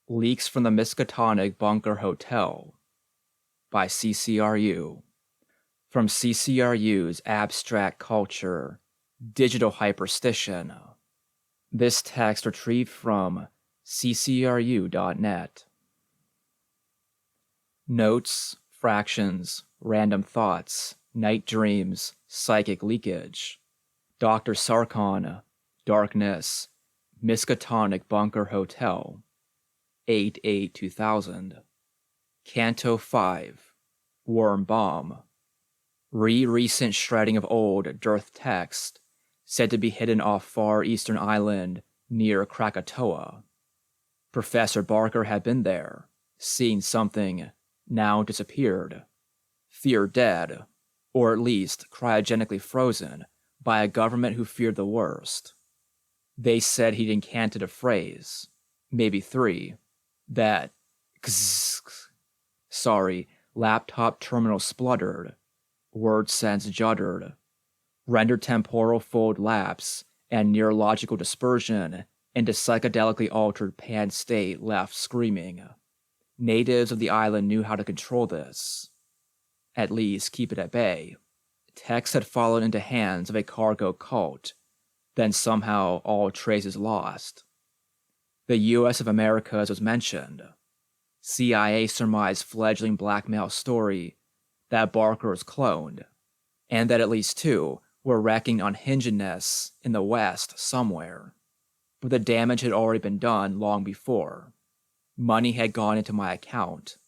Leaks from the Miskatonic Bunker Hotel by CCRU. From CCRU's Abstract Culture, Digital Hyperstition. This text retrieved from ccru.net. Notes, fractions, random thoughts, night dreams, psychic leakage. Dr. Sarkon, Darkness, Miskatonic Bunker Hotel, 8/8/2000. Canto 5, Worm Bomb. Recent shredding of old dearth text, said to be hidden off far eastern island near Krakatoa. Professor Barker had been there, seen something, now disappeared. Feared dead, or at least cryogenically frozen, by a government who feared the worst. They said he'd incanted a phrase, maybe 3, that laptop terminal spluttered, word sense juddered, rendered temporal fold lapse and neurological dispersion into psychedelically altered pan state left screaming. Natives of the island knew how to control this. At least keep it at bay. Text had fallen into hands of a cargo cult, then somehow all traces lost. The U.S. of Americas was mentioned. CIA surmised fledgling blackmail story that Barker was cloned, and that at least 2 were wrecking unhingedness in the West somewhere. But the damage had already been done long before. Money had gone into my account.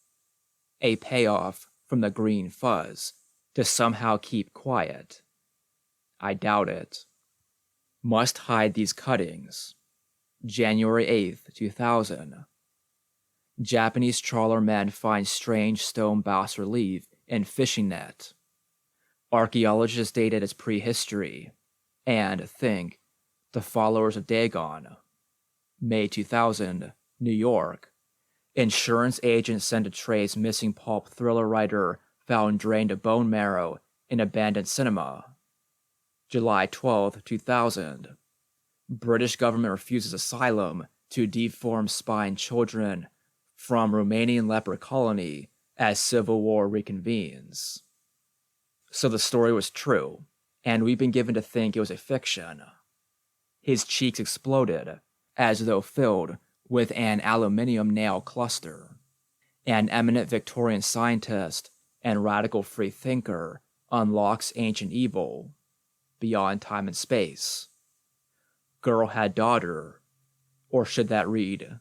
A payoff from the green fuzz to somehow keep quiet. I doubt it. Must hide these cuttings. January 8th, 2000. Japanese trawler men find strange stone bas relief in fishing net. Archaeologists date it as prehistory, and think the followers of Dagon. May 2000, New York. Insurance agents send to trace missing pulp thriller writer found drained of bone marrow in abandoned cinema. July 12, 2000. British government refuses asylum to deformed spine children from Romanian leper colony as civil war reconvenes. So the story was true, and we've been given to think it was a fiction. His cheeks exploded, as though filled with an aluminium nail cluster. An eminent Victorian scientist and radical free thinker unlocks ancient evil, beyond time and space. Girl had daughter, or should that read,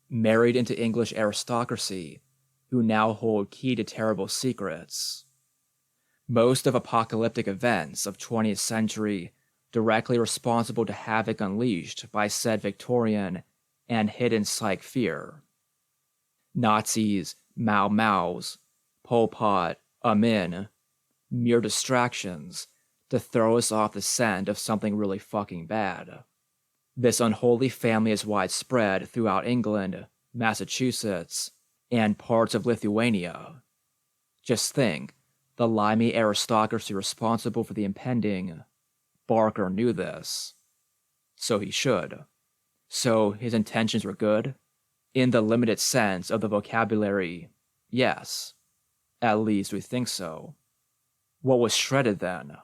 married into English aristocracy, who now hold key to terrible secrets. Most of apocalyptic events of 20th century directly responsible to havoc unleashed by said Victorian and hidden psych fear. Nazis, Mau Maus, Pol Pot, Amin, mere distractions to throw us off the scent of something really fucking bad. This unholy family is widespread throughout England, Massachusetts, and parts of Lithuania. Just think, the limey aristocracy responsible for the impending. Barker knew this. So he should. So his intentions were good? In the limited sense of the vocabulary, yes. At least we think so. What was shredded then?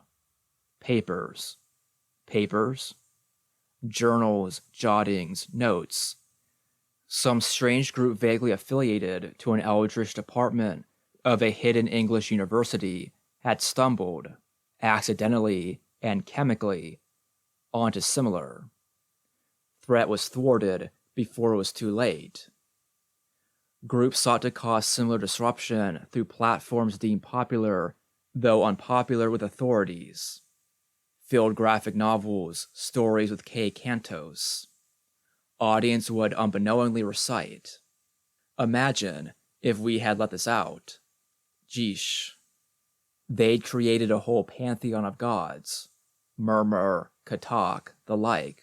Papers. Papers? Journals, jottings, notes. Some strange group vaguely affiliated to an eldritch department of a hidden English university had stumbled, accidentally and chemically, onto similar. Threat was thwarted before it was too late. Groups sought to cause similar disruption through platforms deemed popular, though unpopular with authorities. Filled graphic novels, stories with K cantos. Audience would unbeknowingly recite. Imagine if we had let this out. Jeesh. They'd created a whole pantheon of gods. Murmur, Katak, the like.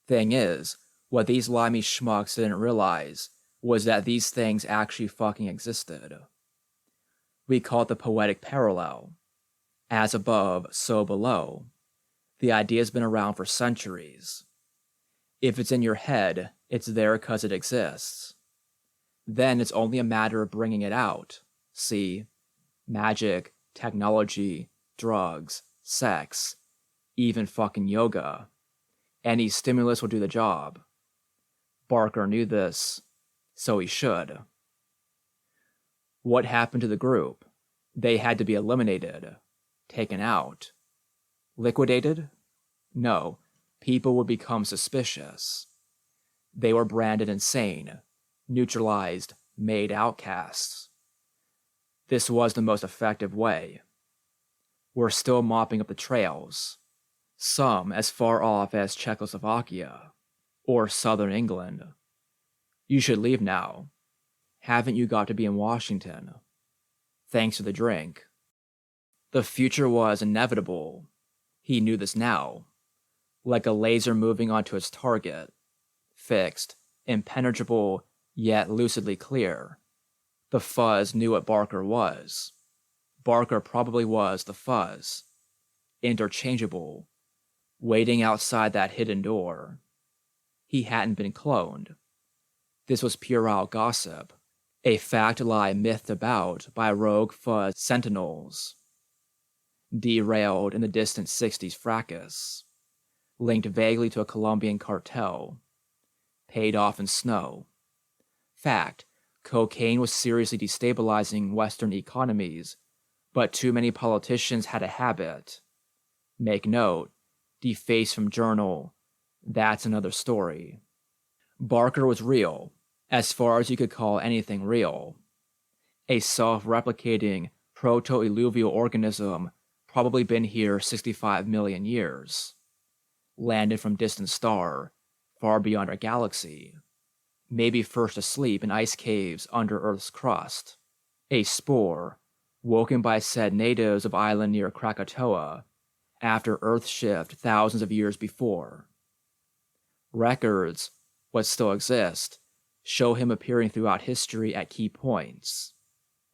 Thing is, what these limey schmucks didn't realize was that these things actually fucking existed. We call it the poetic parallel. As above, so below. The idea's been around for centuries. If it's in your head, it's there 'cause it exists. Then it's only a matter of bringing it out. See? Magic, technology, drugs, sex, even fucking yoga. Any stimulus will do the job. Barker knew this, so he should. What happened to the group? They had to be eliminated, taken out. Liquidated? No, people would become suspicious. They were branded insane, neutralized, made outcasts. This was the most effective way. We're still mopping up the trails, some as far off as Czechoslovakia or southern England. You should leave now. Haven't you got to be in Washington? Thanks for the drink. The future was inevitable. He knew this now. Like a laser moving onto its target. Fixed, impenetrable, yet lucidly clear. The fuzz knew what Barker was. Barker probably was the fuzz. Interchangeable. Waiting outside that hidden door. He hadn't been cloned. This was puerile gossip. A fact lie mythed about by rogue fuzz sentinels. Derailed in the distant 60s fracas. Linked vaguely to a Colombian cartel. Paid off in snow. Fact, cocaine was seriously destabilizing Western economies, but too many politicians had a habit. Make note, defaced from journal, that's another story. Barker was real, as far as you could call anything real. A self-replicating proto-eluvial organism probably been here 65 million years. Landed from distant star, far beyond our galaxy. Maybe first asleep in ice caves under Earth's crust. A spore, woken by said natives of island near Krakatoa, after Earth shift thousands of years before. Records, what still exist, show him appearing throughout history at key points.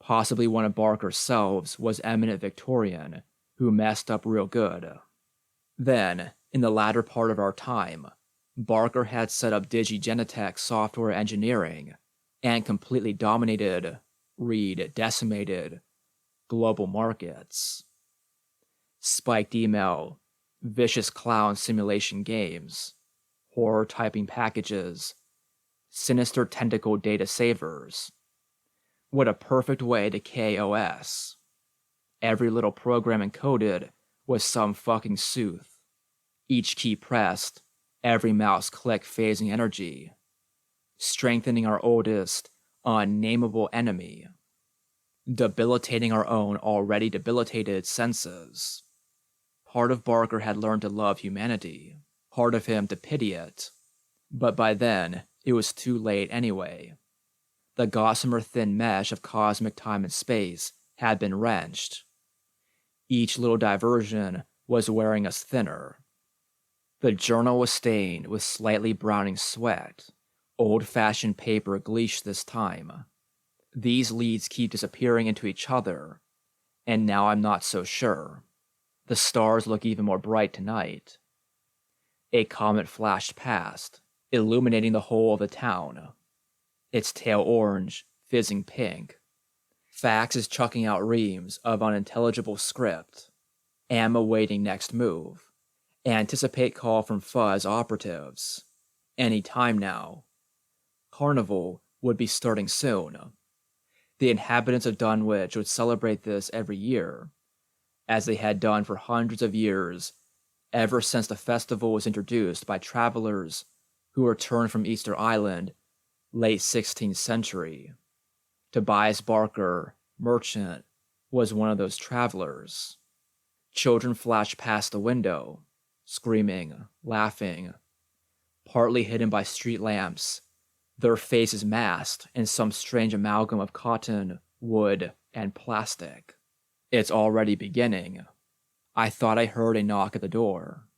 Possibly one of Barker's selves was eminent Victorian, who messed up real good. Then, in the latter part of our time, Barker had set up Digigenetech software engineering and completely dominated, decimated, global markets. Spiked email, vicious clown simulation games, horror typing packages, sinister tentacle data savers. What a perfect way to KOS. Every little program encoded was some fucking sooth. Each key pressed, every mouse click phasing energy. Strengthening our oldest, unnameable enemy. Debilitating our own already debilitated senses. Part of Barker had learned to love humanity. Part of him to pity it. But by then, it was too late anyway. The gossamer thin mesh of cosmic time and space had been wrenched. Each little diversion was wearing us thinner. The journal was stained with slightly browning sweat. Old-fashioned paper gleached this time. These leads keep disappearing into each other, and now I'm not so sure. The stars look even more bright tonight. A comet flashed past, illuminating the whole of the town. Its tail orange, fizzing pink. Fax is chucking out reams of unintelligible script. Am awaiting next move. Anticipate call from fuzz operatives. Any time now. Carnival would be starting soon. The inhabitants of Dunwich would celebrate this every year, as they had done for hundreds of years, ever since the festival was introduced by travelers who returned from Easter Island, late 16th century. Tobias Barker, merchant, was one of those travelers. Children flashed past the window, screaming, laughing, partly hidden by street lamps, their faces masked in some strange amalgam of cotton, wood, and plastic. It's already beginning. I thought I heard a knock at the door.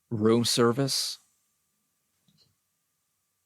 Room service?